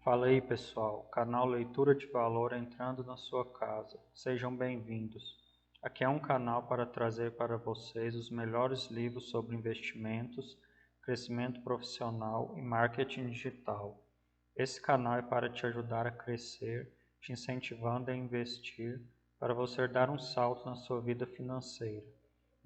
Fala aí pessoal, canal Leitura de Valor entrando na sua casa. Sejam bem-vindos. Aqui é um canal para trazer para vocês os melhores livros sobre investimentos, crescimento profissional e marketing digital. Esse canal é para te ajudar a crescer, te incentivando a investir para você dar um salto na sua vida financeira.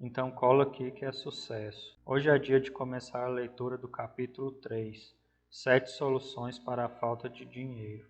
Então cola aqui que é sucesso. Hoje é dia de começar a leitura do capítulo 3. 7 soluções para a falta de dinheiro.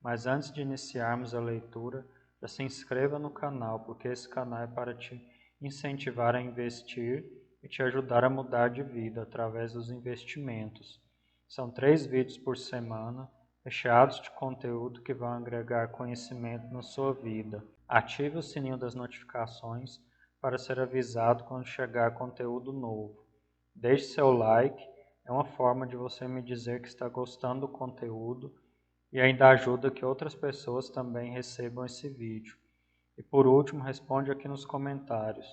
Mas antes de iniciarmos a leitura, já se inscreva no canal, porque esse canal é para te incentivar a investir e te ajudar a mudar de vida através dos investimentos. São 3 vídeos por semana, recheados de conteúdo que vão agregar conhecimento na sua vida. Ative o sininho das notificações para ser avisado quando chegar conteúdo novo. Deixe seu like. É uma forma de você me dizer que está gostando do conteúdo e ainda ajuda que outras pessoas também recebam esse vídeo. E por último, responde aqui nos comentários.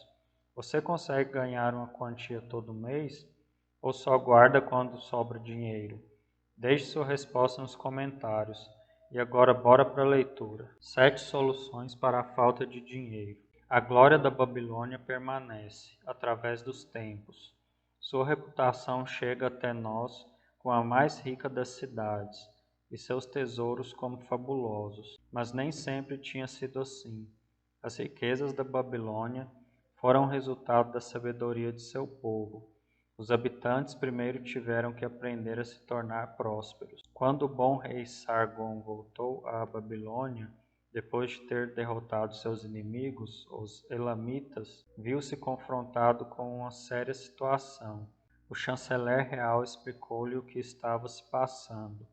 Você consegue ganhar uma quantia todo mês ou só guarda quando sobra dinheiro? Deixe sua resposta nos comentários. E agora bora para a leitura. 7 soluções para a falta de dinheiro. A glória da Babilônia permanece através dos tempos. Sua reputação chega até nós como a mais rica das cidades, e seus tesouros como fabulosos. Mas nem sempre tinha sido assim. As riquezas da Babilônia foram resultado da sabedoria de seu povo. Os habitantes primeiro tiveram que aprender a se tornar prósperos. Quando o bom rei Sargon voltou à Babilônia, depois de ter derrotado seus inimigos, os elamitas, viu-se confrontado com uma séria situação. O chanceler real explicou-lhe o que estava se passando.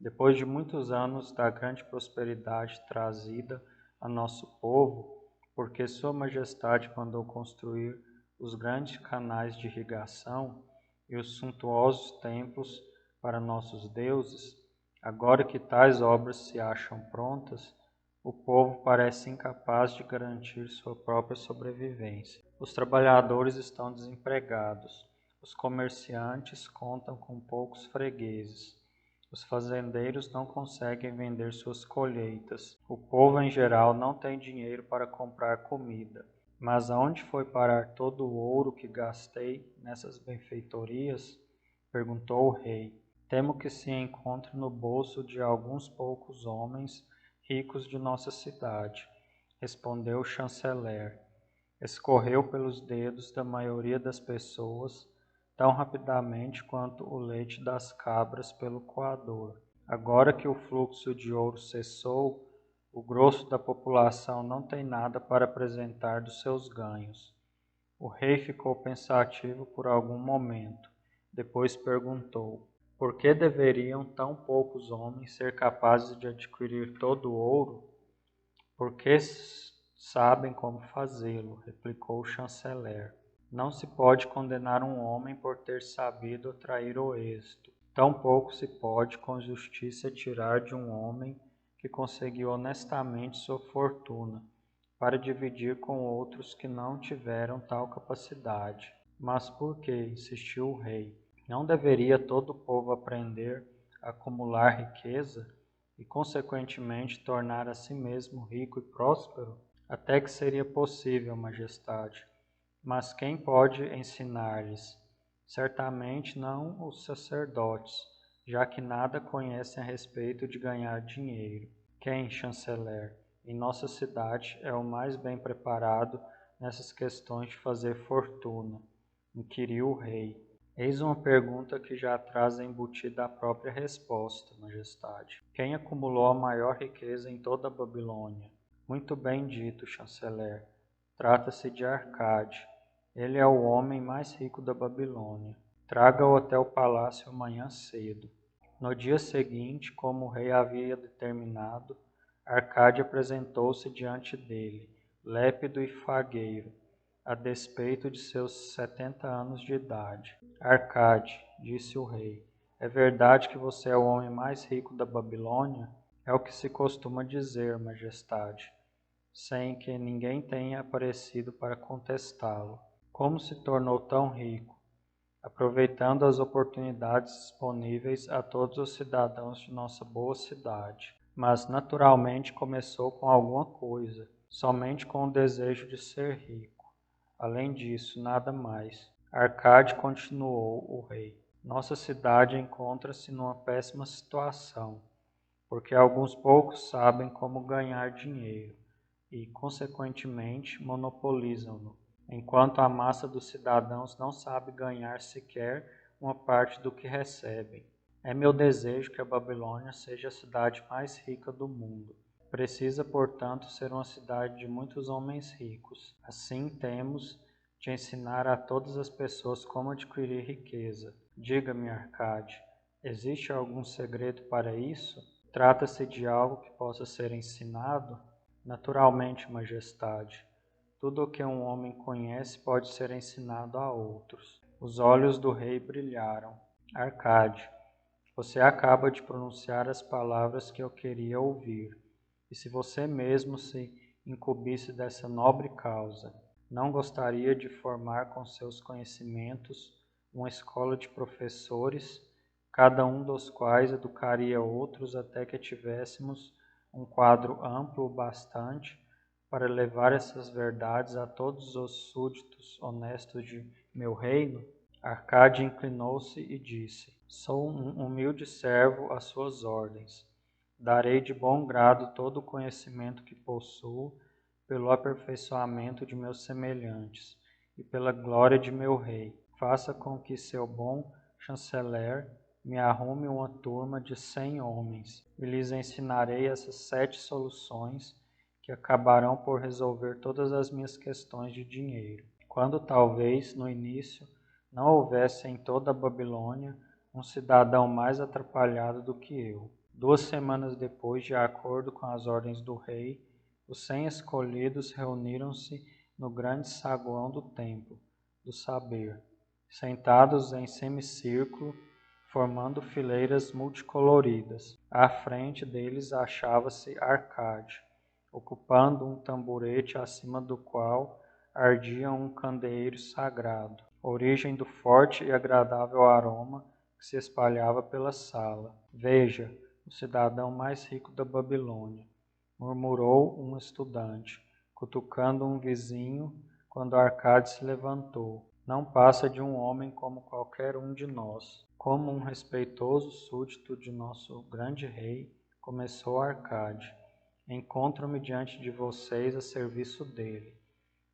Depois de muitos anos da grande prosperidade trazida a nosso povo, porque Sua Majestade mandou construir os grandes canais de irrigação e os suntuosos templos para nossos deuses, agora que tais obras se acham prontas, o povo parece incapaz de garantir sua própria sobrevivência. Os trabalhadores estão desempregados. Os comerciantes contam com poucos fregueses. Os fazendeiros não conseguem vender suas colheitas. O povo em geral não tem dinheiro para comprar comida. Mas aonde foi parar todo o ouro que gastei nessas benfeitorias? Perguntou o rei. Temo que se encontre no bolso de alguns poucos homens ricos de nossa cidade, respondeu o chanceler. Escorreu pelos dedos da maioria das pessoas tão rapidamente quanto o leite das cabras pelo coador. Agora que o fluxo de ouro cessou, o grosso da população não tem nada para apresentar dos seus ganhos. O rei ficou pensativo por algum momento. Depois perguntou: por que deveriam tão poucos homens ser capazes de adquirir todo o ouro? Porque sabem como fazê-lo, replicou o chanceler. Não se pode condenar um homem por ter sabido atrair o êxito. Tampouco se pode com justiça tirar de um homem que conseguiu honestamente sua fortuna, para dividir com outros que não tiveram tal capacidade. Mas por que? Insistiu o rei. Não deveria todo o povo aprender a acumular riqueza e, consequentemente, tornar a si mesmo rico e próspero? Até que seria possível, majestade. Mas quem pode ensinar-lhes? Certamente não os sacerdotes, já que nada conhecem a respeito de ganhar dinheiro. Quem, chanceler, em nossa cidade é o mais bem preparado nessas questões de fazer fortuna? Inquiriu o rei. Eis uma pergunta que já traz embutida a própria resposta, majestade. Quem acumulou a maior riqueza em toda a Babilônia? Muito bem dito, chanceler. Trata-se de Arcade. Ele é o homem mais rico da Babilônia. Traga-o até o palácio amanhã cedo. No dia seguinte, como o rei havia determinado, Arcade apresentou-se diante dele, lépido e fagueiro, a despeito de seus 70 anos de idade. Arcade, disse o rei, é verdade que você é o homem mais rico da Babilônia? É o que se costuma dizer, majestade, sem que ninguém tenha aparecido para contestá-lo. Como se tornou tão rico? aproveitando as oportunidades disponíveis a todos os cidadãos de nossa boa cidade. Mas naturalmente começou com alguma coisa, somente com o desejo de ser rico. Além disso, nada mais. Arcade continuou, o rei. Nossa cidade encontra-se numa péssima situação, porque alguns poucos sabem como ganhar dinheiro e, consequentemente, monopolizam-no, enquanto a massa dos cidadãos não sabe ganhar sequer uma parte do que recebem. É meu desejo que a Babilônia seja a cidade mais rica do mundo. Precisa, portanto, ser uma cidade de muitos homens ricos. Assim temos de ensinar a todas as pessoas como adquirir riqueza. Diga-me, Arcade, existe algum segredo para isso? Trata-se de algo que possa ser ensinado? Naturalmente, Majestade. Tudo o que um homem conhece pode ser ensinado a outros. Os olhos do rei brilharam. Arcade, você acaba de pronunciar as palavras que eu queria ouvir. E se você mesmo se incumbisse dessa nobre causa, não gostaria de formar com seus conhecimentos uma escola de professores, cada um dos quais educaria outros até que tivéssemos um quadro amplo o bastante para levar essas verdades a todos os súditos honestos de meu reino? Arcade inclinou-se e disse: Sou um humilde servo às suas ordens. Darei de bom grado todo o conhecimento que possuo pelo aperfeiçoamento de meus semelhantes e pela glória de meu rei. Faça com que seu bom chanceler me arrume uma turma de 100 homens e lhes ensinarei essas 7 soluções que acabarão por resolver todas as minhas questões de dinheiro. Quando talvez, no início, não houvesse em toda a Babilônia um cidadão mais atrapalhado do que eu. 2 semanas depois, de acordo com as ordens do rei, os 100 escolhidos reuniram-se no grande saguão do templo do saber, sentados em semicírculo, formando fileiras multicoloridas. À frente deles achava-se Arcade, ocupando um tamborete acima do qual ardia um candeeiro sagrado, origem do forte e agradável aroma que se espalhava pela sala. Veja, o cidadão mais rico da Babilônia, murmurou um estudante, cutucando um vizinho quando Arcade se levantou. Não passa de um homem como qualquer um de nós. Como um respeitoso súdito de nosso grande rei, começou Arcade. Encontro-me diante de vocês a serviço dele,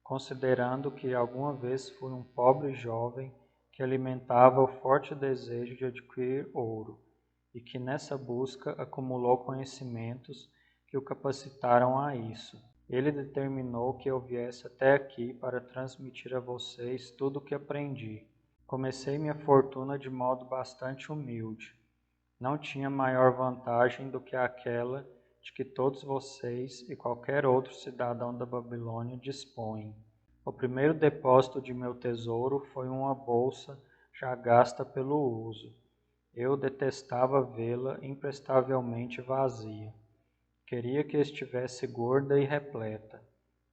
considerando que alguma vez fui um pobre jovem que alimentava o forte desejo de adquirir ouro, e que nessa busca acumulou conhecimentos que o capacitaram a isso. Ele determinou que eu viesse até aqui para transmitir a vocês tudo o que aprendi. Comecei minha fortuna de modo bastante humilde. Não tinha maior vantagem do que aquela de que todos vocês e qualquer outro cidadão da Babilônia dispõem. O primeiro depósito de meu tesouro foi uma bolsa já gasta pelo uso. Eu detestava vê-la imprestavelmente vazia. Queria que estivesse gorda e repleta,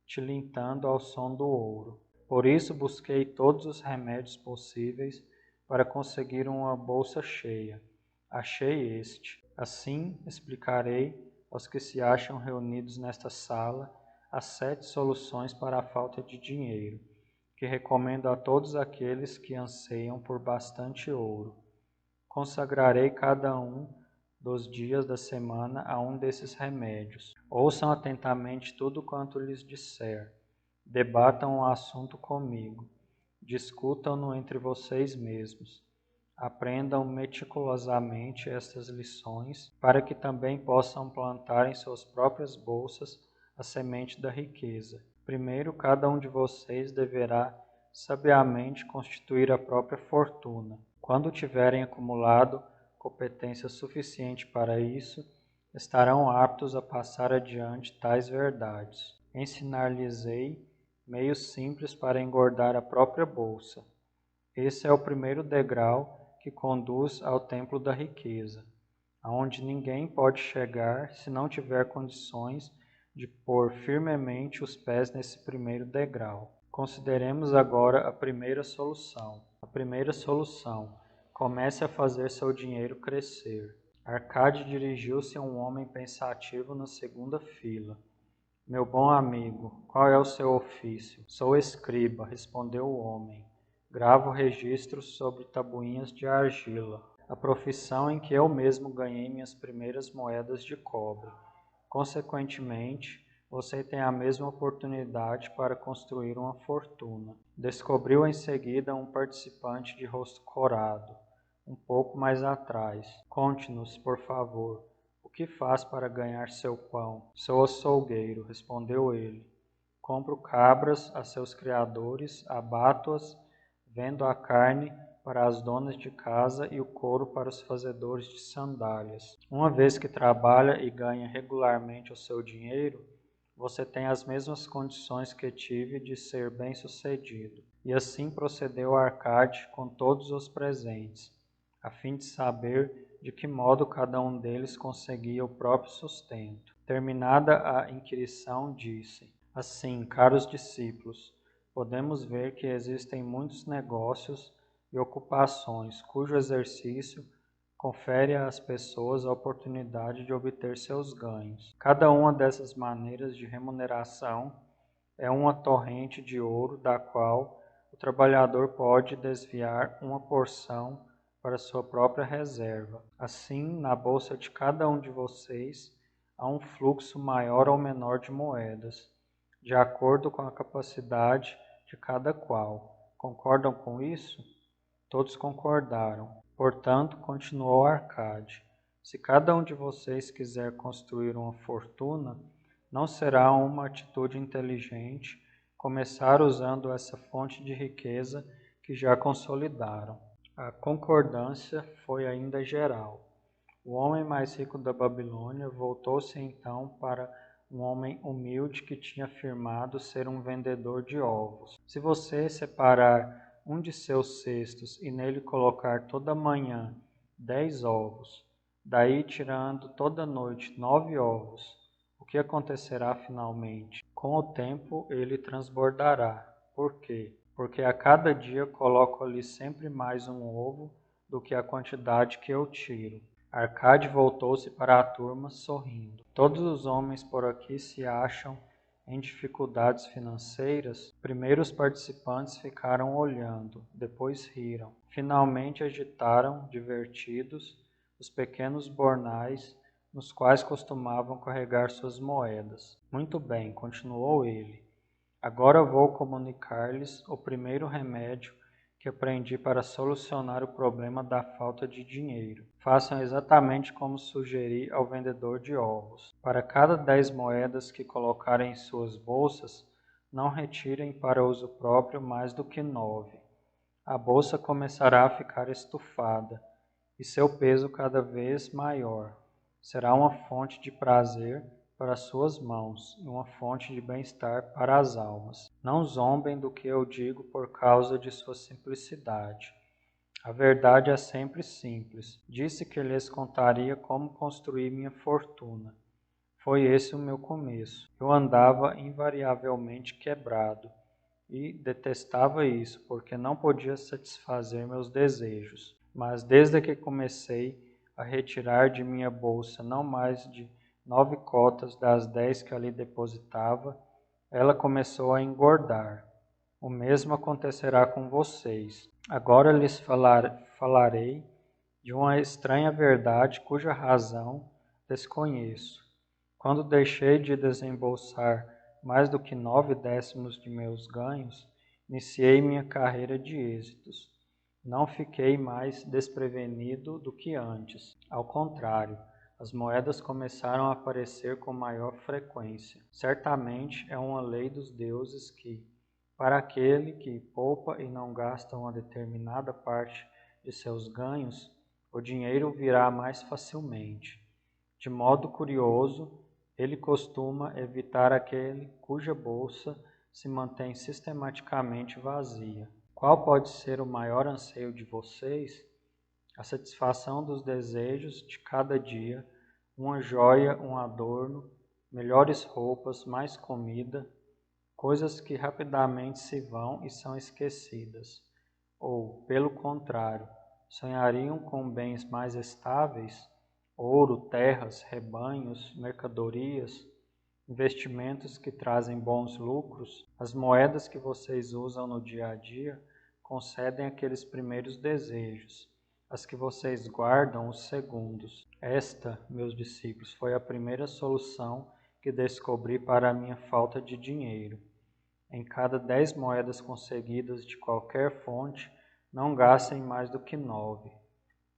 tilintando ao som do ouro. Por isso busquei todos os remédios possíveis para conseguir uma bolsa cheia. Achei este. Assim explicarei aos que se acham reunidos nesta sala as 7 soluções para a falta de dinheiro, que recomendo a todos aqueles que anseiam por bastante ouro. Consagrarei cada um dos dias da semana a um desses remédios. Ouçam atentamente tudo quanto lhes disser. Debatam o assunto comigo. Discutam-no entre vocês mesmos. Aprendam meticulosamente estas lições, para que também possam plantar em suas próprias bolsas a semente da riqueza. Primeiro, cada um de vocês deverá sabiamente constituir a própria fortuna. Quando tiverem acumulado competência suficiente para isso, estarão aptos a passar adiante tais verdades. Ensinar-lhes-ei meios simples para engordar a própria bolsa. Esse é o primeiro degrau que conduz ao templo da riqueza, aonde ninguém pode chegar se não tiver condições de pôr firmemente os pés nesse primeiro degrau. Consideremos agora a primeira solução. A primeira solução: comece a fazer seu dinheiro crescer. Arcade dirigiu-se a um homem pensativo na segunda fila. Meu bom amigo, qual é o seu ofício? Sou escriba, respondeu o homem. Gravo registros sobre tabuinhas de argila, a profissão em que eu mesmo ganhei minhas primeiras moedas de cobre. Consequentemente, você tem a mesma oportunidade para construir uma fortuna. Descobriu em seguida um participante de rosto corado, um pouco mais atrás. Conte-nos, por favor, o que faz para ganhar seu pão? Sou açougueiro, respondeu ele. Compro cabras a seus criadores, abato-as, vendo a carne para as donas de casa e o couro para os fazedores de sandálias. Uma vez que trabalha e ganha regularmente o seu dinheiro, você tem as mesmas condições que tive de ser bem-sucedido. E assim procedeu Arcade com todos os presentes, a fim de saber de que modo cada um deles conseguia o próprio sustento. Terminada a inquirição, disse: Assim, caros discípulos, podemos ver que existem muitos negócios e ocupações cujo exercício confere às pessoas a oportunidade de obter seus ganhos. Cada uma dessas maneiras de remuneração é uma torrente de ouro da qual o trabalhador pode desviar uma porção para sua própria reserva. Assim, na bolsa de cada um de vocês há um fluxo maior ou menor de moedas, de acordo com a capacidade de cada qual. Concordam com isso? Todos concordaram. Portanto, continuou Arcade, se cada um de vocês quiser construir uma fortuna, não será uma atitude inteligente começar usando essa fonte de riqueza que já consolidaram. A concordância foi ainda geral. O homem mais rico da Babilônia voltou-se então para um homem humilde que tinha afirmado ser um vendedor de ovos. Se você separar um de seus cestos e nele colocar toda manhã 10 ovos, daí tirando toda noite 9 ovos, o que acontecerá finalmente? Com o tempo ele transbordará. Por quê? Porque a cada dia coloco ali sempre mais um ovo do que a quantidade que eu tiro. Arcade voltou-se para a turma, sorrindo. Todos os homens por aqui se acham em dificuldades financeiras. Primeiro os participantes ficaram olhando, depois riram. Finalmente agitaram, divertidos, os pequenos bornais nos quais costumavam carregar suas moedas. Muito bem, continuou ele. Agora vou comunicar-lhes o primeiro remédio que aprendi para solucionar o problema da falta de dinheiro. Façam exatamente como sugeri ao vendedor de ovos. Para cada 10 moedas que colocarem em suas bolsas, não retirem para uso próprio mais do que 9. A bolsa começará a ficar estufada, e seu peso cada vez maior. Será uma fonte de prazer para suas mãos e uma fonte de bem-estar para as almas. Não zombem do que eu digo por causa de sua simplicidade. A verdade é sempre simples. Disse que lhes contaria como construir minha fortuna. Foi esse o meu começo. Eu andava invariavelmente quebrado e detestava isso, porque não podia satisfazer meus desejos. Mas desde que comecei a retirar de minha bolsa não mais de 9 cotas das 10 que ali depositava, ela começou a engordar. O mesmo acontecerá com vocês. Agora lhes falarei de uma estranha verdade cuja razão desconheço. Quando deixei de desembolsar mais do que 9/10 de meus ganhos, iniciei minha carreira de êxitos. Não fiquei mais desprevenido do que antes. Ao contrário, as moedas começaram a aparecer com maior frequência. Certamente é uma lei dos deuses que, para aquele que poupa e não gasta uma determinada parte de seus ganhos, o dinheiro virá mais facilmente. De modo curioso, ele costuma evitar aquele cuja bolsa se mantém sistematicamente vazia. Qual pode ser o maior anseio de vocês? A satisfação dos desejos de cada dia, uma joia, um adorno, melhores roupas, mais comida, coisas que rapidamente se vão e são esquecidas. Ou, pelo contrário, sonhariam com bens mais estáveis, ouro, terras, rebanhos, mercadorias, investimentos que trazem bons lucros? As moedas que vocês usam no dia a dia concedem aqueles primeiros desejos, as que vocês guardam os segundos. Esta, meus discípulos, foi a primeira solução que descobri para a minha falta de dinheiro. Em cada 10 moedas conseguidas de qualquer fonte, não gastem mais do que 9.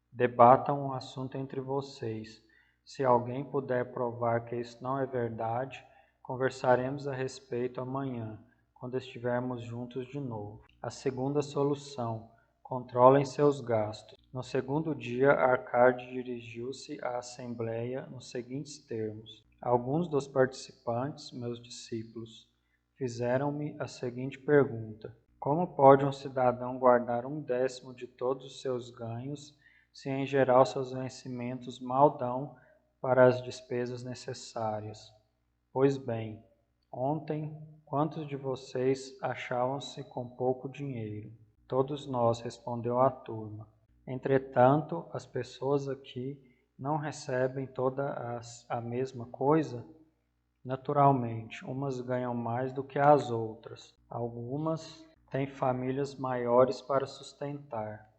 Debatam o assunto entre vocês. Se alguém puder provar que isso não é verdade, conversaremos a respeito amanhã, quando estivermos juntos de novo. A segunda solução: controlem seus gastos. No segundo dia, Arcade dirigiu-se à Assembleia nos seguintes termos: alguns dos participantes, meus discípulos, fizeram-me a seguinte pergunta: como pode um cidadão guardar 1/10 de todos os seus ganhos, se em geral seus vencimentos mal dão para as despesas necessárias? Pois bem, ontem, quantos de vocês achavam-se com pouco dinheiro? Todos nós, respondeu a turma. Entretanto, as pessoas aqui não recebem todas a mesma coisa? Naturalmente, umas ganham mais do que as outras. Algumas têm famílias maiores para sustentar.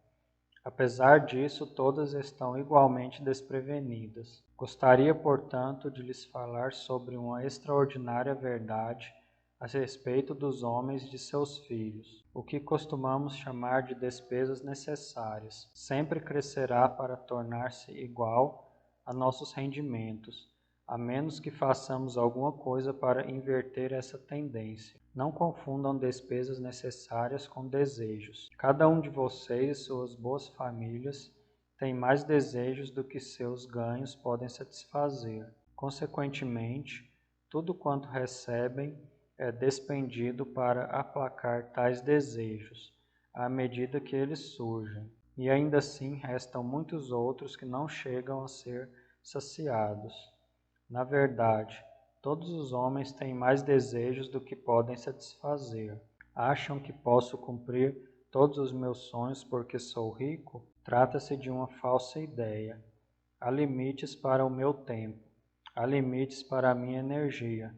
Apesar disso, todas estão igualmente desprevenidas. Gostaria, portanto, de lhes falar sobre uma extraordinária verdade a respeito dos homens e de seus filhos. O que costumamos chamar de despesas necessárias sempre crescerá para tornar-se igual a nossos rendimentos, a menos que façamos alguma coisa para inverter essa tendência. Não confundam despesas necessárias com desejos. Cada um de vocês e suas boas famílias tem mais desejos do que seus ganhos podem satisfazer. Consequentemente, tudo quanto recebem é despendido para aplacar tais desejos, à medida que eles surgem. E ainda assim restam muitos outros que não chegam a ser saciados. Na verdade, todos os homens têm mais desejos do que podem satisfazer. Acham que posso cumprir todos os meus sonhos porque sou rico? Trata-se de uma falsa ideia. Há limites para o meu tempo. Há limites para a minha energia.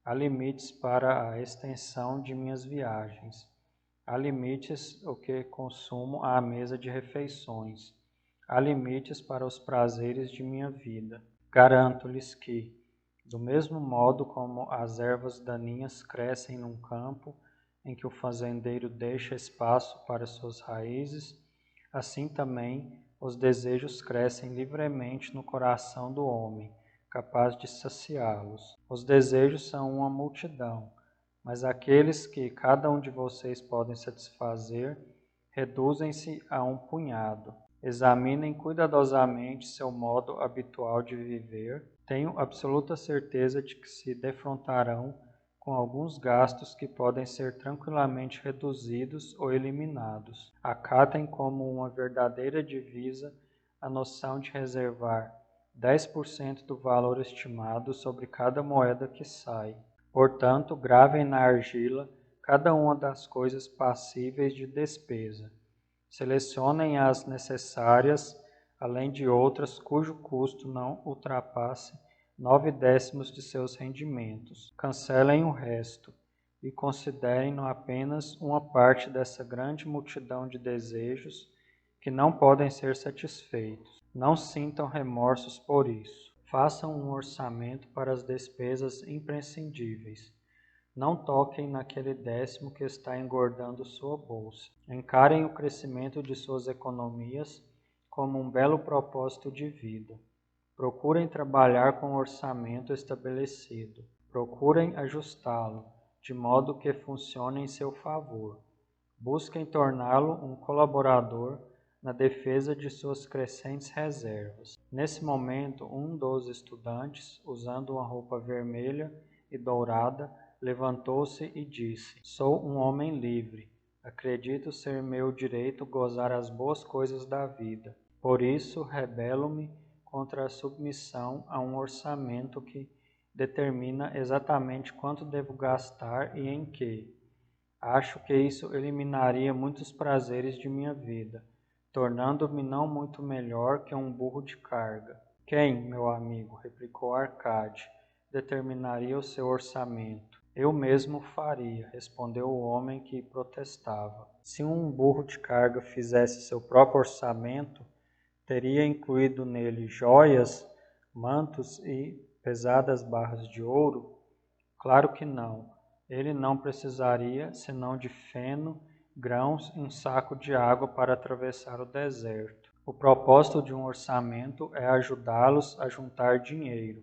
Há limites para a extensão de minhas viagens. Há limites o que consumo à mesa de refeições. Há limites para os prazeres de minha vida. Garanto-lhes que, do mesmo modo como as ervas daninhas crescem num campo em que o fazendeiro deixa espaço para suas raízes, assim também os desejos crescem livremente no coração do homem, capaz de saciá-los. Os desejos são uma multidão, mas aqueles que cada um de vocês podem satisfazer reduzem-se a um punhado. Examinem cuidadosamente seu modo habitual de viver. Tenho absoluta certeza de que se defrontarão com alguns gastos que podem ser tranquilamente reduzidos ou eliminados. Acatem como uma verdadeira divisa a noção de reservar 10% do valor estimado sobre cada moeda que sai. Portanto, gravem na argila cada uma das coisas passíveis de despesa. Selecionem as necessárias, além de outras cujo custo não ultrapasse 9/10 de seus rendimentos. Cancelem o resto e considerem-no apenas uma parte dessa grande multidão de desejos que não podem ser satisfeitos. Não sintam remorsos por isso. Façam um orçamento para as despesas imprescindíveis. Não toquem naquele 10º que está engordando sua bolsa. Encarem o crescimento de suas economias como um belo propósito de vida. Procurem trabalhar com o orçamento estabelecido. Procurem ajustá-lo, de modo que funcione em seu favor. Busquem torná-lo um colaborador na defesa de suas crescentes reservas. Nesse momento, um dos estudantes, usando uma roupa vermelha e dourada, levantou-se e disse: Sou um homem livre. Acredito ser meu direito gozar as boas coisas da vida. Por isso, rebelo-me contra a submissão a um orçamento que determina exatamente quanto devo gastar e em quê. Acho que isso eliminaria muitos prazeres de minha vida, tornando-me não muito melhor que um burro de carga. Quem, meu amigo, replicou Arcade, determinaria o seu orçamento? Eu mesmo o faria, respondeu o homem que protestava. Se um burro de carga fizesse seu próprio orçamento, teria incluído nele joias, mantos e pesadas barras de ouro? Claro que não. Ele não precisaria senão de feno, grãos e um saco de água para atravessar o deserto. O propósito de um orçamento é ajudá-los a juntar dinheiro.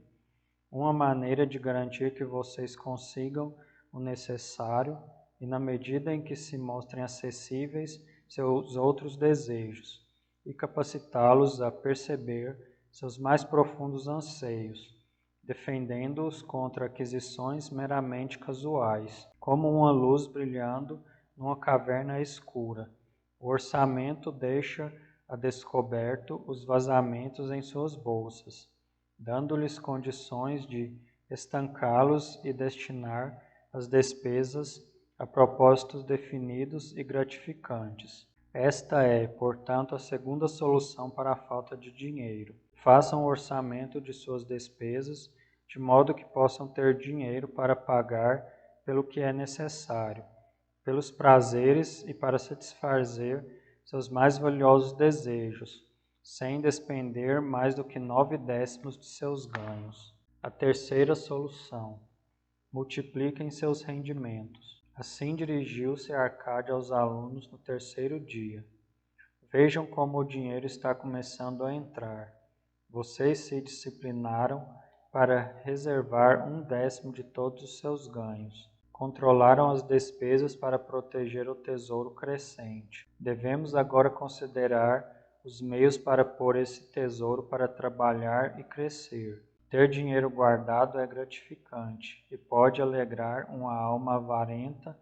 Uma maneira de garantir que vocês consigam o necessário e, na medida em que se mostrem acessíveis, seus outros desejos, e capacitá-los a perceber seus mais profundos anseios, defendendo-os contra aquisições meramente casuais, como uma luz brilhando numa caverna escura. O orçamento deixa a descoberto os vazamentos em suas bolsas, dando-lhes condições de estancá-los e destinar as despesas a propósitos definidos e gratificantes. Esta é, portanto, a segunda solução para a falta de dinheiro. Façam um orçamento de suas despesas, de modo que possam ter dinheiro para pagar pelo que é necessário, pelos prazeres e para satisfazer seus mais valiosos desejos, sem despender mais do que 9/10 de seus ganhos. A terceira solução: multipliquem seus rendimentos. Assim dirigiu-se Arcade aos alunos no terceiro dia. Vejam como o dinheiro está começando a entrar. Vocês se disciplinaram para reservar 1/10 de todos os seus ganhos. Controlaram as despesas para proteger o tesouro crescente. Devemos agora considerar os meios para pôr esse tesouro para trabalhar e crescer. Ter dinheiro guardado é gratificante e pode alegrar uma alma avarenta,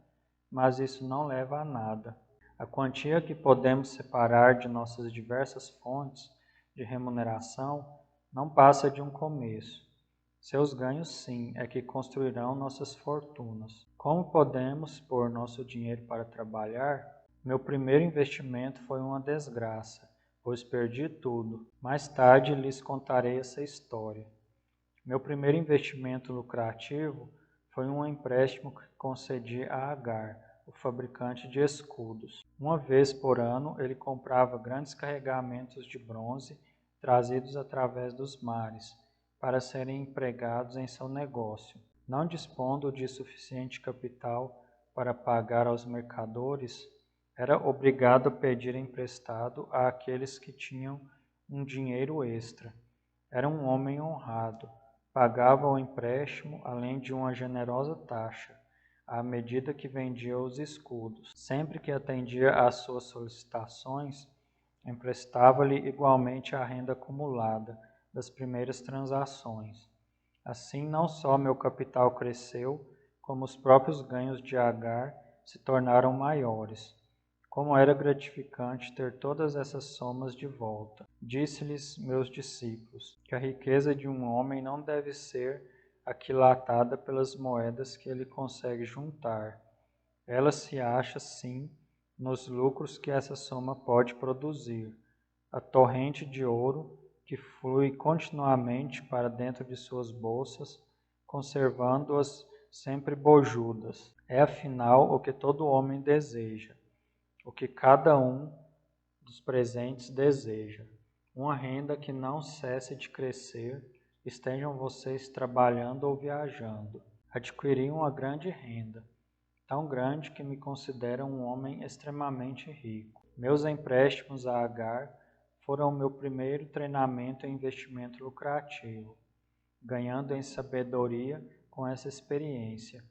mas isso não leva a nada. A quantia que podemos separar de nossas diversas fontes de remuneração não passa de um começo. Seus ganhos, sim, é que construirão nossas fortunas. Como podemos pôr nosso dinheiro para trabalhar? Meu primeiro investimento foi uma desgraça, pois perdi tudo. Mais tarde lhes contarei essa história. Meu primeiro investimento lucrativo foi um empréstimo que concedi a Agar, o fabricante de escudos. Uma vez por ano, ele comprava grandes carregamentos de bronze trazidos através dos mares, para serem empregados em seu negócio. Não dispondo de suficiente capital para pagar aos mercadores, era obrigado a pedir emprestado àqueles que tinham um dinheiro extra. Era um homem honrado. Pagava o empréstimo, além de uma generosa taxa, à medida que vendia os escudos. Sempre que atendia às suas solicitações, emprestava-lhe igualmente a renda acumulada das primeiras transações. Assim, não só meu capital cresceu, como os próprios ganhos de Agar se tornaram maiores. Como era gratificante ter todas essas somas de volta. Disse-lhes meus discípulos que a riqueza de um homem não deve ser aquilatada pelas moedas que ele consegue juntar. Ela se acha, sim, nos lucros que essa soma pode produzir. A torrente de ouro que flui continuamente para dentro de suas bolsas, conservando-as sempre bojudas. É afinal o que todo homem deseja, o que cada um dos presentes deseja. Uma renda que não cesse de crescer, estejam vocês trabalhando ou viajando. Adquiri uma grande renda, tão grande que me considero um homem extremamente rico. Meus empréstimos a Agar foram o meu primeiro treinamento em investimento lucrativo, ganhando em sabedoria com essa experiência.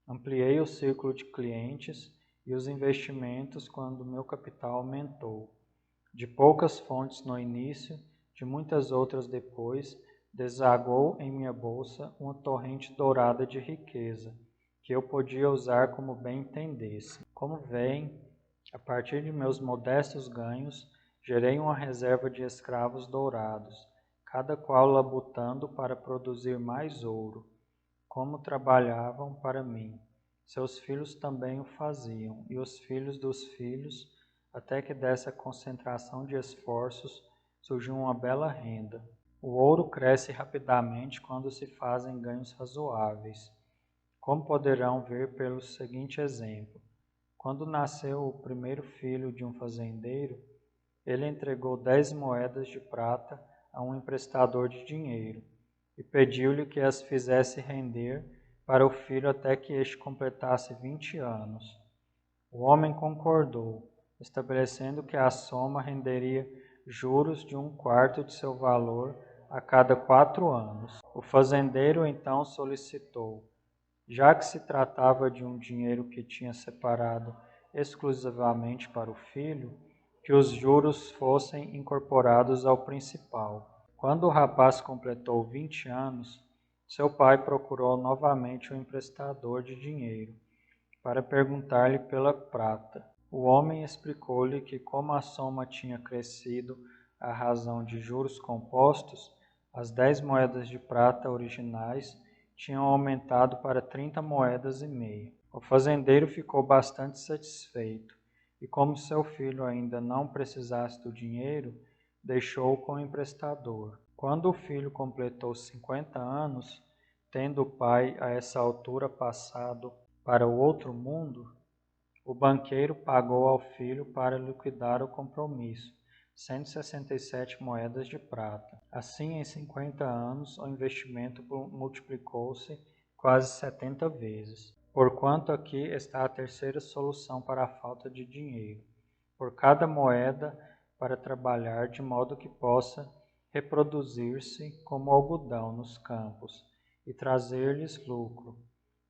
Ampliei o círculo de clientes e os investimentos quando meu capital aumentou. De poucas fontes no início, de muitas outras depois, desagou em minha bolsa uma torrente dourada de riqueza, que eu podia usar como bem entendesse. Como veem, a partir de meus modestos ganhos, gerei uma reserva de escravos dourados, cada qual labutando para produzir mais ouro. Como trabalhavam para mim. Seus filhos também o faziam, e os filhos dos filhos, até que dessa concentração de esforços surgiu uma bela renda. O ouro cresce rapidamente quando se fazem ganhos razoáveis, como poderão ver pelo seguinte exemplo. Quando nasceu o primeiro filho de um fazendeiro, ele entregou 10 moedas de prata a um emprestador de dinheiro e pediu-lhe que as fizesse render para o filho até que este completasse 20 anos. O homem concordou, estabelecendo que a soma renderia juros de 1/4 de seu valor a cada 4 anos. O fazendeiro então solicitou, já que se tratava de um dinheiro que tinha separado exclusivamente para o filho, que os juros fossem incorporados ao principal. Quando o rapaz completou 20 anos, seu pai procurou novamente o emprestador de dinheiro, para perguntar-lhe pela prata. O homem explicou-lhe que, como a soma tinha crescido à razão de juros compostos, as 10 moedas de prata originais tinham aumentado para 30 moedas e meia. O fazendeiro ficou bastante satisfeito, e como seu filho ainda não precisasse do dinheiro, deixou-o com o emprestador. Quando o filho completou 50 anos, tendo o pai a essa altura passado para o outro mundo, o banqueiro pagou ao filho para liquidar o compromisso, 167 moedas de prata. Assim, em 50 anos, o investimento multiplicou-se quase 70 vezes. Porquanto aqui está a terceira solução para a falta de dinheiro. Por cada moeda para trabalhar de modo que possa reproduzir-se como algodão nos campos e trazer-lhes lucro.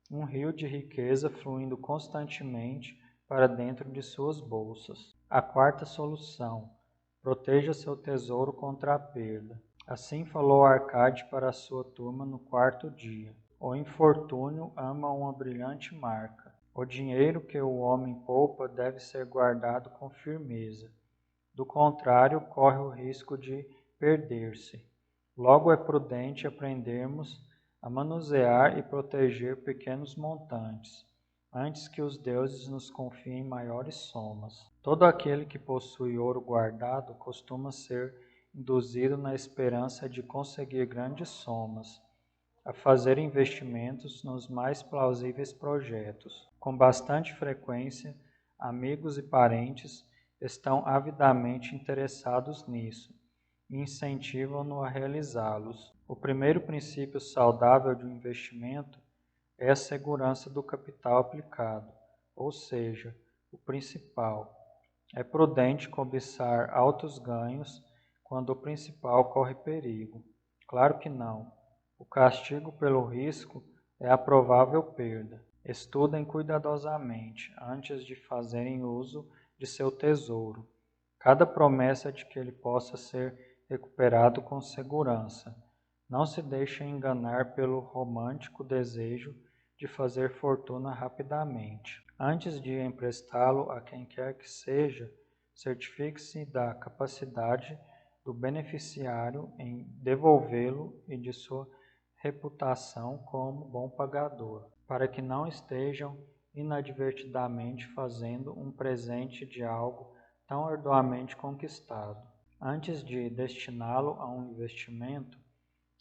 Um rio de riqueza fluindo constantemente para dentro de suas bolsas. A quarta solução: proteja seu tesouro contra a perda. Assim falou Arcade para a sua turma no quarto dia. O infortúnio ama uma brilhante marca. O dinheiro que o homem poupa deve ser guardado com firmeza. Do contrário, corre o risco de perder-se. Logo é prudente aprendermos a manusear e proteger pequenos montantes, antes que os deuses nos confiem maiores somas. Todo aquele que possui ouro guardado costuma ser induzido na esperança de conseguir grandes somas, a fazer investimentos nos mais plausíveis projetos. Com bastante frequência, amigos e parentes estão avidamente interessados nisso e incentivam-no a realizá-los. O primeiro princípio saudável de um investimento é a segurança do capital aplicado, ou seja, o principal. É prudente cobiçar altos ganhos quando o principal corre perigo. Claro que não. O castigo pelo risco é a provável perda. Estudem cuidadosamente antes de fazerem uso de seu tesouro. Cada promessa de que ele possa ser recuperado com segurança. Não se deixem enganar pelo romântico desejo de fazer fortuna rapidamente. Antes de emprestá-lo a quem quer que seja, certifique-se da capacidade do beneficiário em devolvê-lo e de sua reputação como bom pagador, para que não estejam inadvertidamente fazendo um presente de algo tão arduamente conquistado. Antes de destiná-lo a um investimento,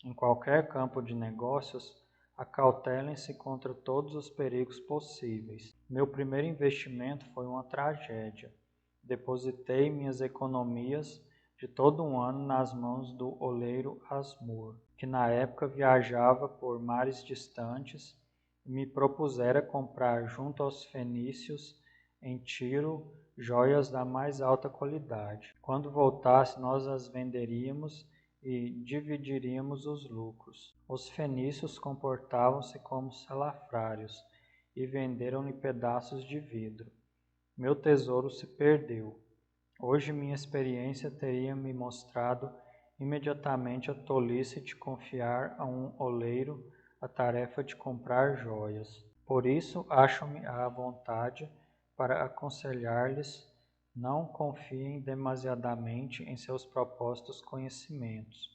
em qualquer campo de negócios, acautelem-se contra todos os perigos possíveis. Meu primeiro investimento foi uma tragédia. Depositei minhas economias de todo um ano nas mãos do oleiro Asmur, que na época viajava por mares distantes e me propusera comprar junto aos fenícios em Tiro joias da mais alta qualidade. Quando voltasse, nós as venderíamos e dividiríamos os lucros. Os fenícios comportavam-se como salafrários e venderam-lhe pedaços de vidro. Meu tesouro se perdeu. Hoje minha experiência teria me mostrado imediatamente a tolice de confiar a um oleiro a tarefa de comprar joias. Por isso, acho-me à vontade para aconselhar-lhes: não confiem demasiadamente em seus propostos conhecimentos,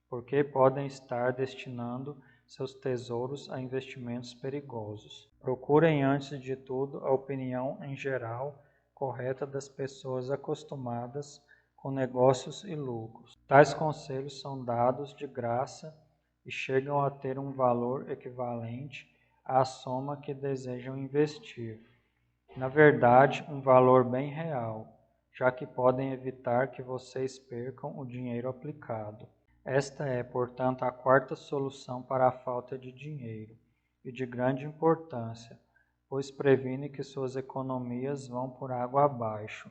porque podem estar destinando seus tesouros a investimentos perigosos. Procurem, antes de tudo, a opinião em geral correta das pessoas acostumadas com negócios e lucros. Tais conselhos são dados de graça e chegam a ter um valor equivalente à soma que desejam investir. Na verdade, um valor bem real, já que podem evitar que vocês percam o dinheiro aplicado. Esta é, portanto, a quarta solução para a falta de dinheiro, e de grande importância, pois previne que suas economias vão por água abaixo.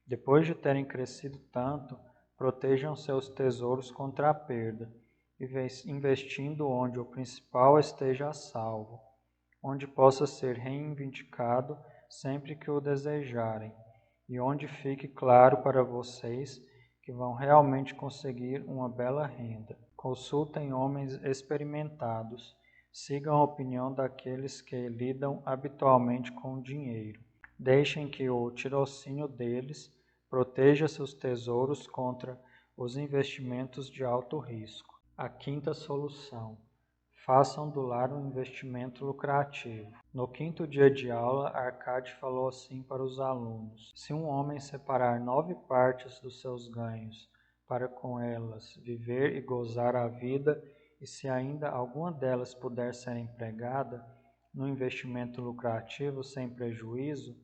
Depois de terem crescido tanto, protejam seus tesouros contra a perda, investindo onde o principal esteja a salvo, onde possa ser reivindicado sempre que o desejarem, e onde fique claro para vocês que vão realmente conseguir uma bela renda. Consultem homens experimentados, sigam a opinião daqueles que lidam habitualmente com o dinheiro. Deixem que o tirocínio deles proteja seus tesouros contra os investimentos de alto risco. A quinta solução: façam do lar um investimento lucrativo. No quinto dia de aula, Arcade falou assim para os alunos: se um homem separar 9 partes dos seus ganhos para com elas viver e gozar a vida, e se ainda alguma delas puder ser empregada no investimento lucrativo sem prejuízo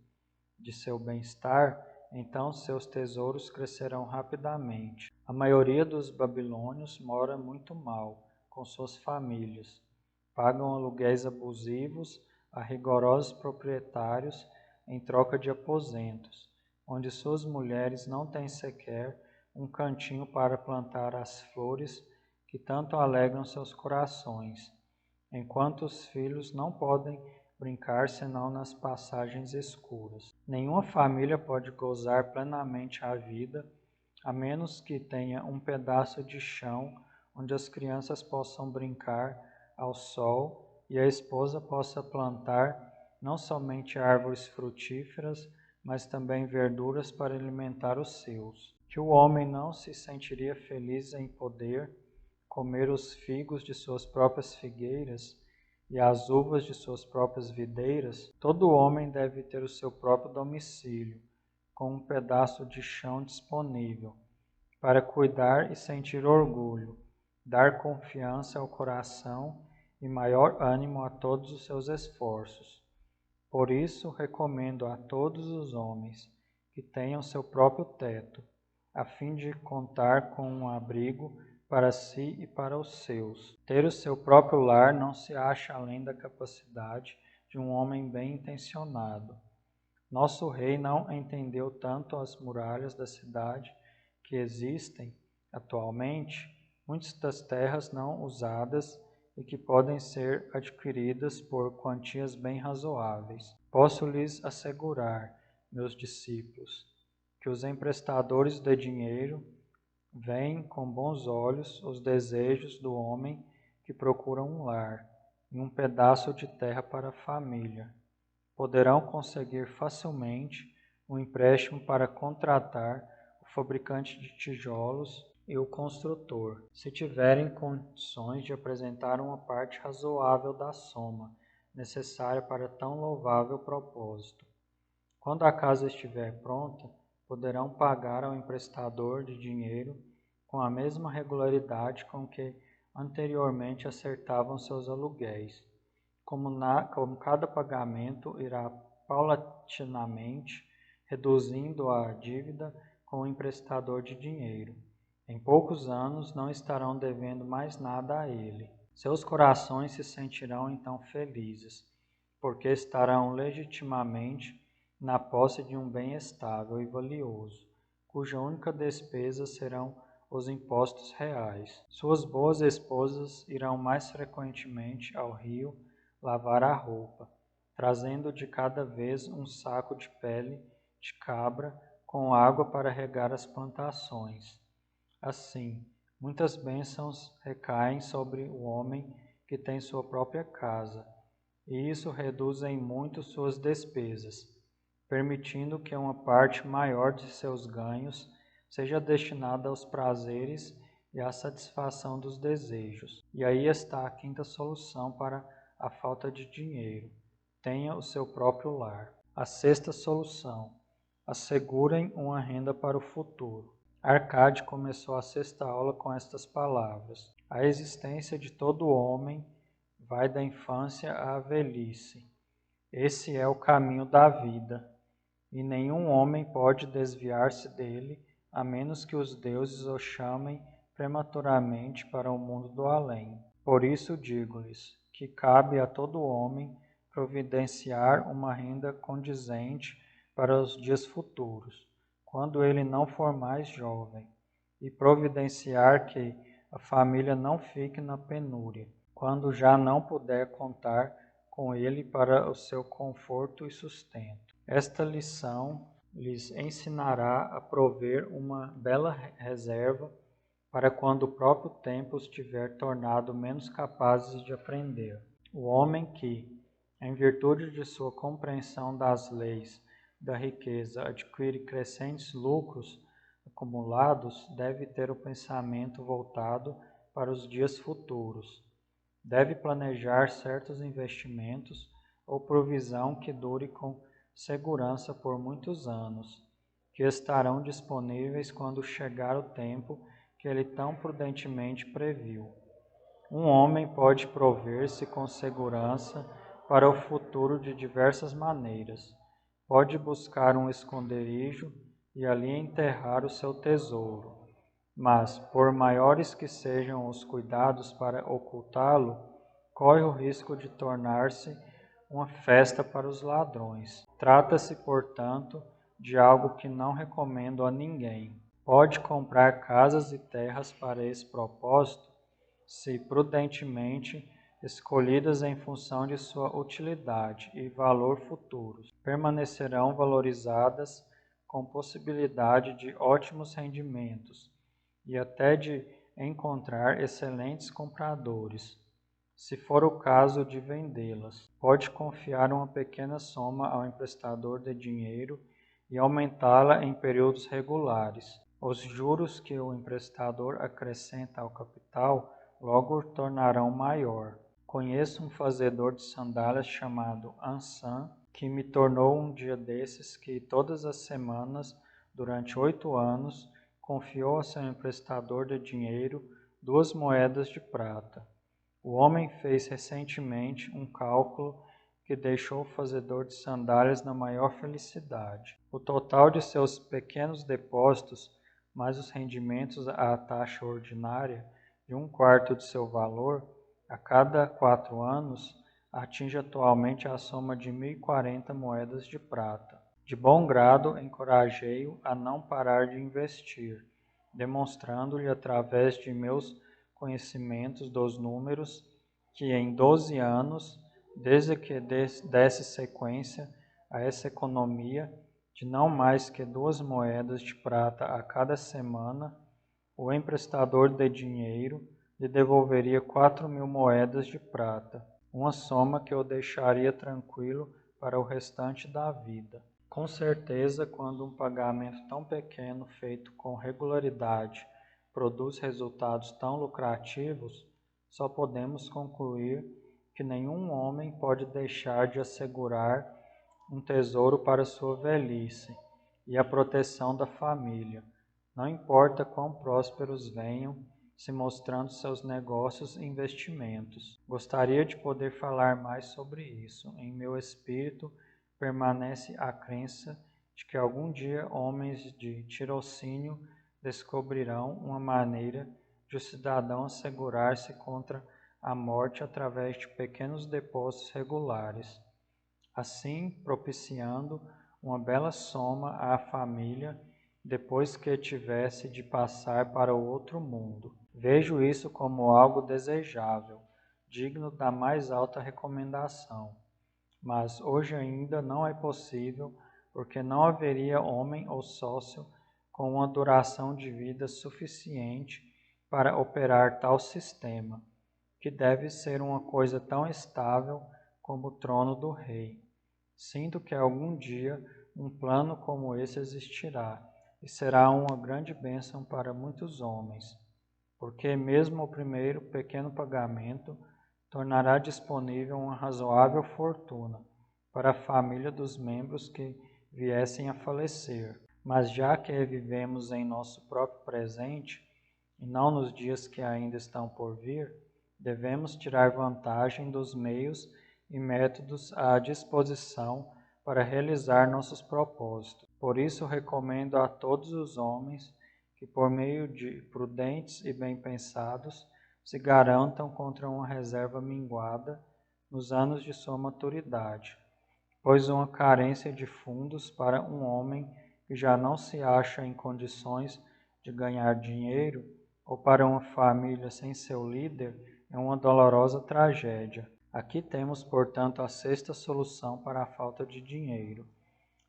de seu bem-estar, então seus tesouros crescerão rapidamente. A maioria dos babilônios mora muito mal com suas famílias. Pagam aluguéis abusivos a rigorosos proprietários em troca de aposentos, onde suas mulheres não têm sequer um cantinho para plantar as flores que tanto alegram seus corações, enquanto os filhos não podem brincar senão nas passagens escuras. Nenhuma família pode gozar plenamente a vida, a menos que tenha um pedaço de chão onde as crianças possam brincar ao sol e a esposa possa plantar não somente árvores frutíferas, mas também verduras para alimentar os seus. Que o homem não se sentiria feliz em poder comer os figos de suas próprias figueiras e as uvas de suas próprias videiras? Todo homem deve ter o seu próprio domicílio, com um pedaço de chão disponível, para cuidar e sentir orgulho, dar confiança ao coração e maior ânimo a todos os seus esforços. Por isso, recomendo a todos os homens que tenham seu próprio teto, a fim de contar com um abrigo para si e para os seus. Ter o seu próprio lar não se acha além da capacidade de um homem bem intencionado. Nosso rei não entendeu tanto as muralhas da cidade que existem atualmente, muitas das terras não usadas e que podem ser adquiridas por quantias bem razoáveis. Posso lhes assegurar, meus discípulos, que os emprestadores de dinheiro veem com bons olhos os desejos do homem que procura um lar e um pedaço de terra para a família. Poderão conseguir facilmente um empréstimo para contratar o fabricante de tijolos e o construtor, se tiverem condições de apresentar uma parte razoável da soma necessária para tão louvável propósito. Quando a casa estiver pronta, poderão pagar ao emprestador de dinheiro com a mesma regularidade com que anteriormente acertavam seus aluguéis. Como cada pagamento irá paulatinamente reduzindo a dívida com o emprestador de dinheiro, em poucos anos não estarão devendo mais nada a ele. Seus corações se sentirão então felizes, porque estarão legitimamente na posse de um bem estável e valioso, cuja única despesa serão os impostos reais. Suas boas esposas irão mais frequentemente ao rio lavar a roupa, trazendo de cada vez um saco de pele de cabra com água para regar as plantações. Assim, muitas bênçãos recaem sobre o homem que tem sua própria casa, e isso reduz em muito suas despesas, permitindo que uma parte maior de seus ganhos seja destinada aos prazeres e a satisfação dos desejos. E aí está a quinta solução para a falta de dinheiro: tenha o seu próprio lar. A sexta solução: assegurem uma renda para o futuro. Arcade começou a sexta aula com estas palavras: a existência de todo homem vai da infância à velhice. Esse é o caminho da vida, e nenhum homem pode desviar-se dele, a menos que os deuses o chamem prematuramente para o mundo do além. Por isso digo-lhes que cabe a todo homem providenciar uma renda condizente para os dias futuros, quando ele não for mais jovem, e providenciar que a família não fique na penúria, quando já não puder contar com ele para o seu conforto e sustento. Esta lição lhes ensinará a prover uma bela reserva para quando o próprio tempo os tiver tornado menos capazes de aprender. O homem que, em virtude de sua compreensão das leis da riqueza, adquire crescentes lucros acumulados, deve ter o pensamento voltado para os dias futuros. Deve planejar certos investimentos ou provisão que dure com segurança por muitos anos, que estarão disponíveis quando chegar o tempo que ele tão prudentemente previu. Um homem pode prover-se com segurança para o futuro de diversas maneiras. Pode buscar um esconderijo e ali enterrar o seu tesouro. Mas, por maiores que sejam os cuidados para ocultá-lo, corre o risco de tornar-se uma festa para os ladrões. Trata-se, portanto, de algo que não recomendo a ninguém. Pode comprar casas e terras para esse propósito, se prudentemente escolhidas em função de sua utilidade e valor futuros. Permanecerão valorizadas com possibilidade de ótimos rendimentos e até de encontrar excelentes compradores. Se for o caso de vendê-las, pode confiar uma pequena soma ao emprestador de dinheiro e aumentá-la em períodos regulares. Os juros que o emprestador acrescenta ao capital logo o tornarão maior. Conheço um fazedor de sandálias chamado Ansan, que me tornou um dia desses que todas as semanas, durante 8 anos, confiou a seu emprestador de dinheiro 2 moedas de prata. O homem fez recentemente um cálculo que deixou o fazedor de sandálias na maior felicidade. O total de seus pequenos depósitos, mais os rendimentos à taxa ordinária de 1/4 de seu valor, a cada 4 anos, atinge atualmente a soma de 1.040 moedas de prata. De bom grado, encorajei-o a não parar de investir, demonstrando-lhe através de meus conhecimentos dos números que em 12 anos, desde que desse sequência a essa economia de não mais que 2 moedas de prata a cada semana, o emprestador de dinheiro lhe devolveria 4.000 moedas de prata, uma soma que o deixaria tranquilo para o restante da vida. Com certeza, quando um pagamento tão pequeno feito com regularidade produz resultados tão lucrativos, só podemos concluir que nenhum homem pode deixar de assegurar um tesouro para sua velhice e a proteção da família, não importa quão prósperos venham se mostrando seus negócios e investimentos. Gostaria de poder falar mais sobre isso. Em meu espírito permanece a crença de que algum dia homens de tirocínio descobrirão uma maneira de o cidadão assegurar-se contra a morte através de pequenos depósitos regulares, assim propiciando uma bela soma à família depois que tivesse de passar para o outro mundo. Vejo isso como algo desejável, digno da mais alta recomendação. Mas hoje ainda não é possível, porque não haveria homem ou sócio com uma duração de vida suficiente para operar tal sistema, que deve ser uma coisa tão estável como o trono do rei. Sinto que algum dia um plano como esse existirá, e será uma grande bênção para muitos homens. porque mesmo o primeiro pequeno pagamento tornará disponível uma razoável fortuna para a família dos membros que viessem a falecer. Mas já que vivemos em nosso próprio presente, e não nos dias que ainda estão por vir, devemos tirar vantagem dos meios e métodos à disposição para realizar nossos propósitos. Por isso, recomendo a todos os homens que, por meio de prudentes e bem pensados, se garantam contra uma reserva minguada nos anos de sua maturidade, pois uma carência de fundos para um homem que já não se acha em condições de ganhar dinheiro, ou para uma família sem seu líder, é uma dolorosa tragédia. Aqui temos, portanto, a sexta solução para a falta de dinheiro.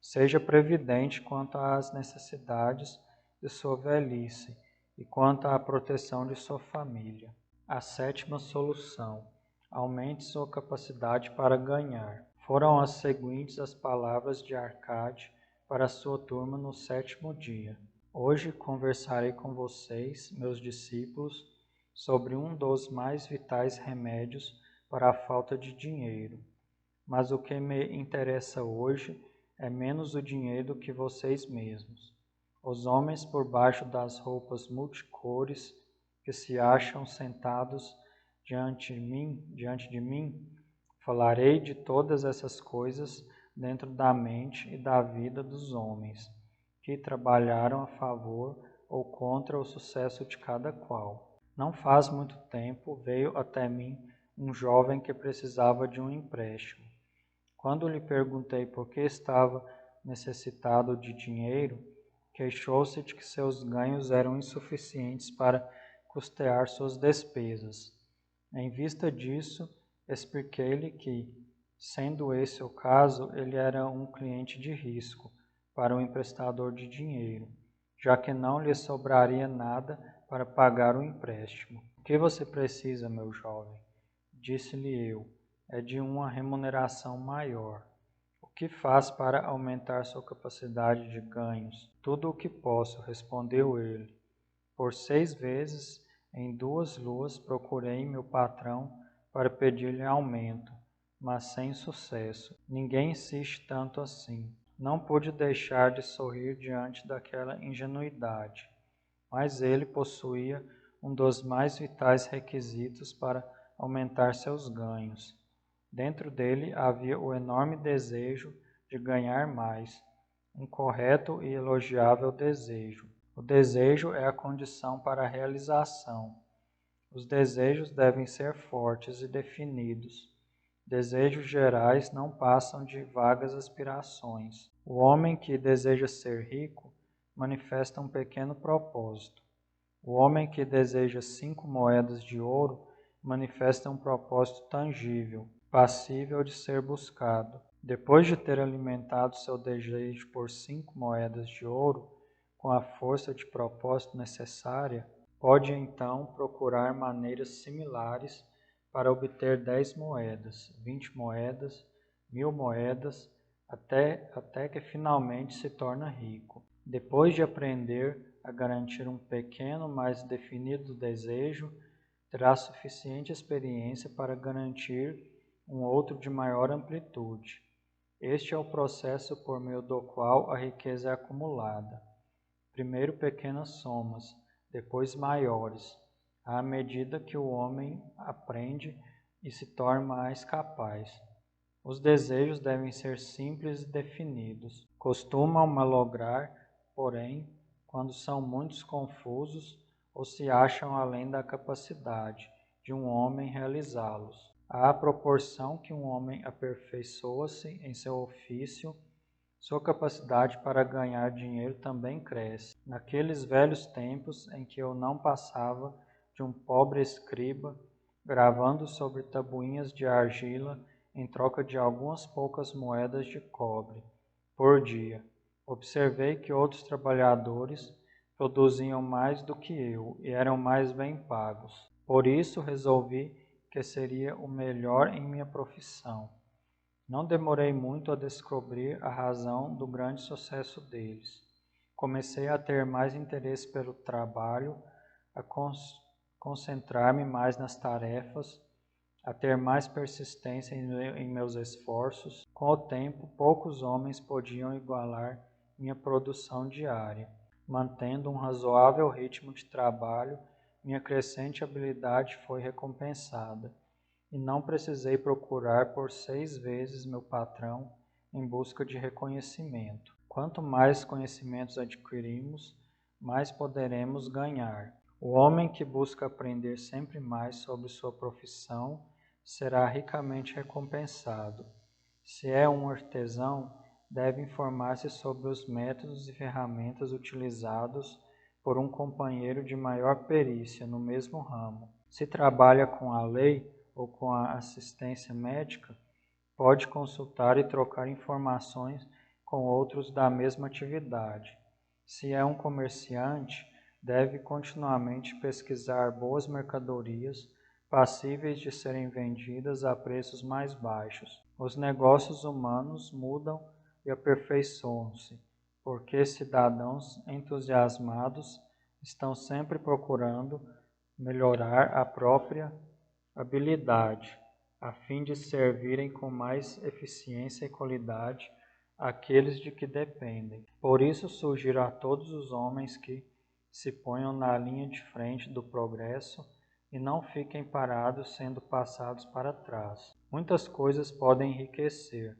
Seja previdente quanto às necessidades de sua velhice e quanto à proteção de sua família. A sétima solução: aumente sua capacidade para ganhar. Foram as seguintes as palavras de Arcade para sua turma no sétimo dia. Hoje conversarei com vocês, meus discípulos, sobre um dos mais vitais remédios para a falta de dinheiro. Mas o que me interessa hoje é menos o dinheiro do que vocês mesmos. Os homens por baixo das roupas multicores que se acham sentados diante de mim, falarei de todas essas coisas dentro da mente e da vida dos homens, que trabalharam a favor ou contra o sucesso de cada qual. Não faz muito tempo veio até mim um jovem que precisava de um empréstimo. Quando lhe perguntei por que estava necessitado de dinheiro, queixou-se de que seus ganhos eram insuficientes para custear suas despesas. Em vista disso, expliquei-lhe que, sendo esse o caso, ele era um cliente de risco para um emprestador de dinheiro, já que não lhe sobraria nada para pagar o empréstimo. O que você precisa, meu jovem? Disse-lhe eu. É de uma remuneração maior. O que faz para aumentar sua capacidade de ganhos? Tudo o que posso, respondeu ele. Por 6 vezes, em 2 luas, procurei meu patrão para pedir-lhe aumento, mas sem sucesso. Ninguém insiste tanto assim. Não pude deixar de sorrir diante daquela ingenuidade, mas ele possuía um dos mais vitais requisitos para aumentar seus ganhos. Dentro dele havia o enorme desejo de ganhar mais, um correto e elogiável desejo. O desejo é a condição para a realização. Os desejos devem ser fortes e definidos. Desejos gerais não passam de vagas aspirações. O homem que deseja ser rico manifesta um pequeno propósito. O homem que deseja 5 moedas de ouro manifesta um propósito tangível, passível de ser buscado. Depois de ter alimentado seu desejo por 5 moedas de ouro, com a força de propósito necessária, pode então procurar maneiras similares para obter 10 moedas, 20 moedas, 1000 moedas, até que finalmente se torna rico. Depois de aprender a garantir um pequeno, mas definido desejo, terá suficiente experiência para garantir um outro de maior amplitude. Este é o processo por meio do qual a riqueza é acumulada. Primeiro pequenas somas, depois maiores, à medida que o homem aprende e se torna mais capaz. Os desejos devem ser simples e definidos. Costumam malograr, porém, quando são muito confusos ou se acham além da capacidade de um homem realizá-los. À proporção que um homem aperfeiçoa-se em seu ofício, sua capacidade para ganhar dinheiro também cresce. Naqueles velhos tempos em que eu não passava de um pobre escriba, gravando sobre tabuinhas de argila em troca de algumas poucas moedas de cobre por dia, observei que outros trabalhadores produziam mais do que eu e eram mais bem pagos. Por isso resolvi que seria o melhor em minha profissão. Não demorei muito a descobrir a razão do grande sucesso deles. Comecei a ter mais interesse pelo trabalho, a concentrar-me mais nas tarefas, a ter mais persistência em meus esforços. Com o tempo, poucos homens podiam igualar minha produção diária. Mantendo um razoável ritmo de trabalho, minha crescente habilidade foi recompensada, e não precisei procurar por 6 vezes meu patrão em busca de reconhecimento. Quanto mais conhecimentos adquirimos, mais poderemos ganhar. O homem que busca aprender sempre mais sobre sua profissão será ricamente recompensado. Se é um artesão, deve informar-se sobre os métodos e ferramentas utilizados por um companheiro de maior perícia no mesmo ramo. Se trabalha com a lei ou com a assistência médica, pode consultar e trocar informações com outros da mesma atividade. Se é um comerciante, deve continuamente pesquisar boas mercadorias passíveis de serem vendidas a preços mais baixos. Os negócios humanos mudam e aperfeiçoam-se, porque cidadãos entusiasmados estão sempre procurando melhorar a própria habilidade, a fim de servirem com mais eficiência e qualidade aqueles de que dependem. Por isso sugiro a todos os homens que se ponham na linha de frente do progresso e não fiquem parados sendo passados para trás. Muitas coisas podem enriquecer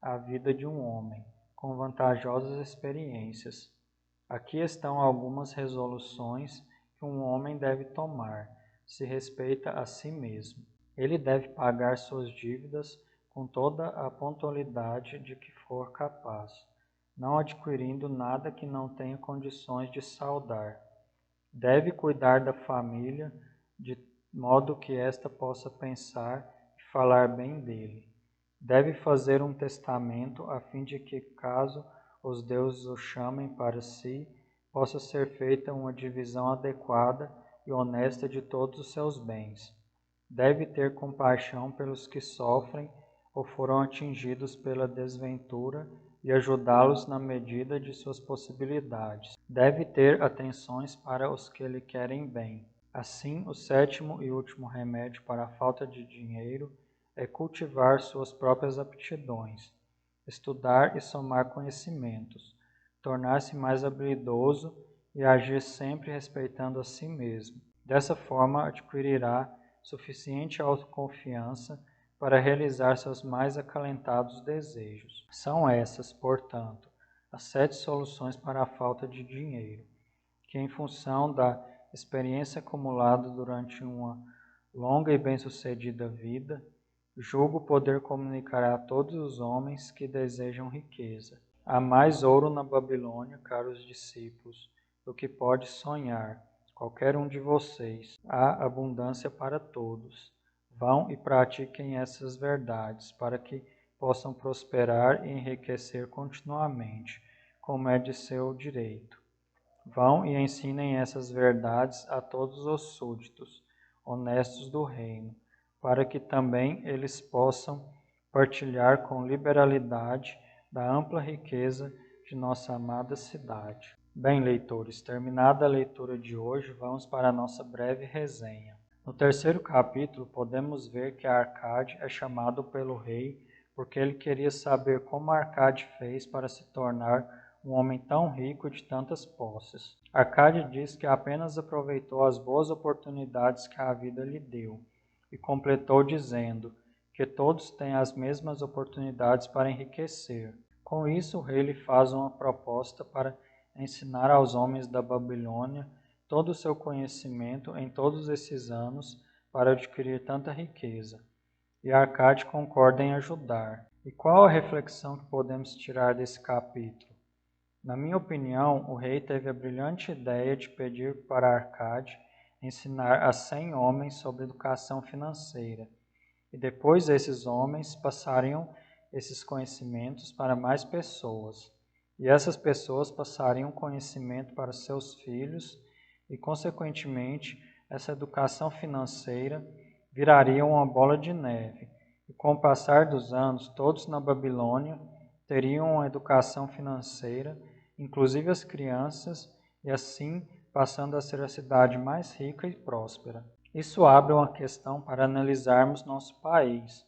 a vida de um homem, com vantajosas experiências. Aqui estão algumas resoluções que um homem deve tomar, se respeita a si mesmo. Ele deve pagar suas dívidas com toda a pontualidade de que for capaz, não adquirindo nada que não tenha condições de saldar. Deve cuidar da família, de modo que esta possa pensar e falar bem dele. Deve fazer um testamento a fim de que, caso os deuses o chamem para si, possa ser feita uma divisão adequada e honesta de todos os seus bens. Deve ter compaixão pelos que sofrem ou foram atingidos pela desventura e ajudá-los na medida de suas possibilidades. Deve ter atenções para os que lhe querem bem. Assim, o sétimo e último remédio para a falta de dinheiro é cultivar suas próprias aptidões, estudar e somar conhecimentos, tornar-se mais habilidoso e agir sempre respeitando a si mesmo. Dessa forma, adquirirá suficiente autoconfiança para realizar seus mais acalentados desejos. São essas, portanto, as 7 soluções para a falta de dinheiro, que, em função da experiência acumulada durante uma longa e bem-sucedida vida, julgo poder comunicar a todos os homens que desejam riqueza. Há mais ouro na Babilônia, caros discípulos, do que pode sonhar qualquer um de vocês. Há abundância para todos. Vão e pratiquem essas verdades, para que possam prosperar e enriquecer continuamente, como é de seu direito. Vão e ensinem essas verdades a todos os súditos honestos do reino, para que também eles possam partilhar com liberalidade da ampla riqueza de nossa amada cidade. Bem, leitores, terminada a leitura de hoje, vamos para a nossa breve resenha. No terceiro capítulo, podemos ver que Arcade é chamado pelo rei porque ele queria saber como Arcade fez para se tornar um homem tão rico e de tantas posses. Arcade diz que apenas aproveitou as boas oportunidades que a vida lhe deu, e completou dizendo que todos têm as mesmas oportunidades para enriquecer. Com isso, o rei lhe faz uma proposta para ensinar aos homens da Babilônia todo o seu conhecimento em todos esses anos para adquirir tanta riqueza. E Arcade concorda em ajudar. E qual a reflexão que podemos tirar desse capítulo? Na minha opinião, o rei teve a brilhante ideia de pedir para Arcade ensinar a 100 homens sobre educação financeira, e depois esses homens passariam esses conhecimentos para mais pessoas, e essas pessoas passariam conhecimento para seus filhos, e consequentemente essa educação financeira viraria uma bola de neve, e com o passar dos anos todos na Babilônia teriam uma educação financeira, inclusive as crianças, e assim passando a ser a cidade mais rica e próspera. Isso abre uma questão para analisarmos nosso país.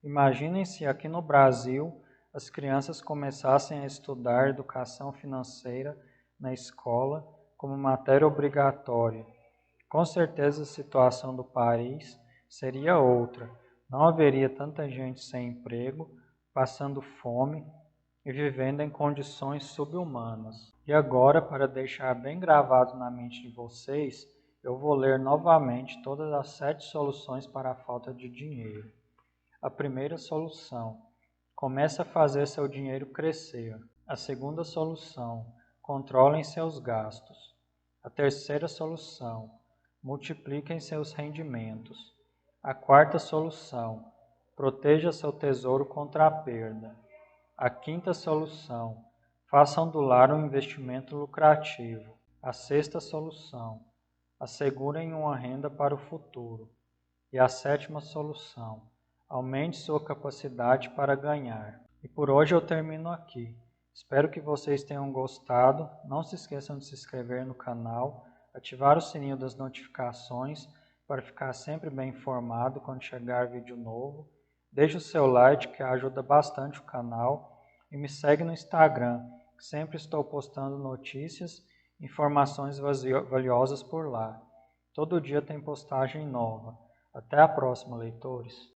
Imaginem se aqui no Brasil as crianças começassem a estudar educação financeira na escola como matéria obrigatória. Com certeza a situação do país seria outra. Não haveria tanta gente sem emprego, passando fome e vivendo em condições subhumanas. E agora, para deixar bem gravado na mente de vocês, eu vou ler novamente todas as 7 soluções para a falta de dinheiro. A primeira solução: comece a fazer seu dinheiro crescer. A segunda solução: controlem seus gastos. A terceira solução: multipliquem seus rendimentos. A quarta solução: proteja seu tesouro contra a perda. A quinta solução: façam do lar um investimento lucrativo. A sexta solução: assegurem uma renda para o futuro. E a sétima solução: aumente sua capacidade para ganhar. E por hoje eu termino aqui. Espero que vocês tenham gostado. Não se esqueçam de se inscrever no canal, ativar o sininho das notificações para ficar sempre bem informado quando chegar vídeo novo. Deixe o seu like, que ajuda bastante o canal. E me segue no Instagram, que sempre estou postando notícias e informações valiosas por lá. Todo dia tem postagem nova. Até a próxima, leitores!